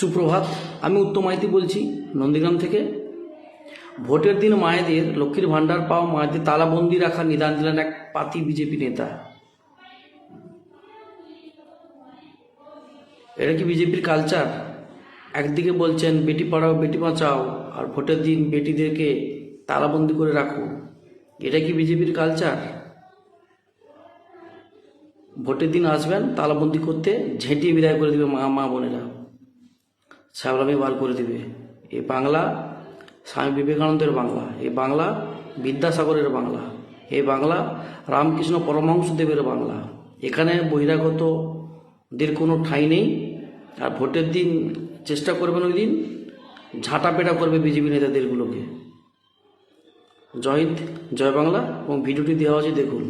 সুপ্রভাত, আমি উত্তম মাইতি বলছি নন্দীগ্রাম থেকে। ভোটের দিন মায়েদের লক্ষ্মীর ভাণ্ডার পাওয়া মায়েদের তালাবন্দি রাখা নিদান দিলেন এক পাতি বিজেপি নেতা। এটা কি বিজেপির কালচার? একদিকে বলছেন বেটি পড়াও বেটি বাঁচাও, আর ভোটের দিন বেটিদেরকে তালাবন্দি করে রাখো। এটা কি বিজেপির কালচার? ভোটের দিন আসবেন তালাবন্দি করতে, ঝেঁটিয়ে বিদায় করে দেবে মা বোনেরা, ছাবলামি বার করে দেবে। এই বাংলা স্বামী বিবেকানন্দের বাংলা, এই বাংলা বিদ্যাসাগরের বাংলা, এই বাংলা রামকৃষ্ণ পরমহংসদেবের বাংলা। এখানে বহিরাগতদের কোনো ঠাঁই নেই। আর ভোটের দিন চেষ্টা করবেন ওই দিন ঝাঁটাপেটা করবে বিজেপি নেতাদেরগুলোকে। জয় হিন্দ, জয় বাংলা। এবং ভিডিওটি দেওয়া আছে, দেখুন।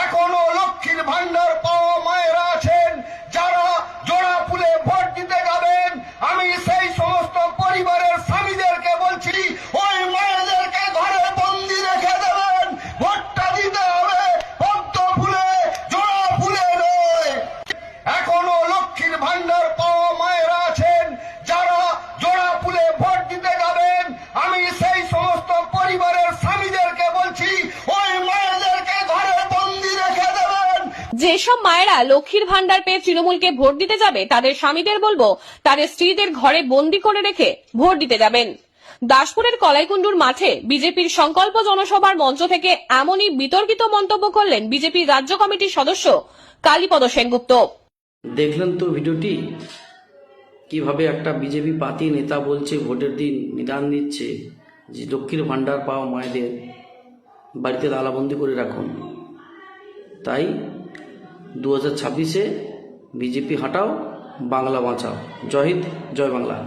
এখনো লক্ষ্মীর ভান্ডার পাওয়া মায়েরা আছেন যারা জোড়া ফুলে ভোট দিতে যাবেন। আমি সেই সমস্ত পরিবারের স্বামীদেরকে বলছি, ওই মায়েদেরকে ঘরে বন্দি রেখে দেবেন। ভোটটা দিতে হবে পদ্ম ফুলে, জোড়া ফুলে নয়। এখনো লক্ষ্মীর ভান্ডার পাওয়া মায়েরা আছেন যারা জোড়া ফুলে ভোট দিতে যাবেন। আমি সেই সমস্ত পরিবারের স্বামীদেরকে বলছি, ওই মায়েদেরকে ঘরে বন্দি রেখে দেবেন। যেসব মায়েরা লক্ষ্মীর ভান্ডার পেয়ে তৃণমূলকে ভোট দিতে যাবে তাদের স্বামীদের বলবো তাদের স্ত্রীদের ঘরে বন্দি করে রেখে ভোট দিতে যাবেন। দাসপুরের কলাইকুণ্ডুর মাঠে বিজেপির সংকল্প জনসভার মঞ্চ থেকে এমনই বিতর্কিত মন্তব্য করলেন বিজেপির রাজ্য কমিটির সদস্য কালীপদ সেনগুপ্ত। দেখলেন তো ভিডিওটি, কিভাবে একটা বিজেপি পাতি নেতা বলছে ভোটের দিন নিদান দিচ্ছে যে লক্ষ্মীর ভাণ্ডার পাওয়া মায়েদের বাড়িতে তালাবন্দি করে রাখুন। তাই 2026-এ বিজেপি হাঁটাও, বাংলা বাঁচাও। জয় হিন্দ, জয় বাংলা।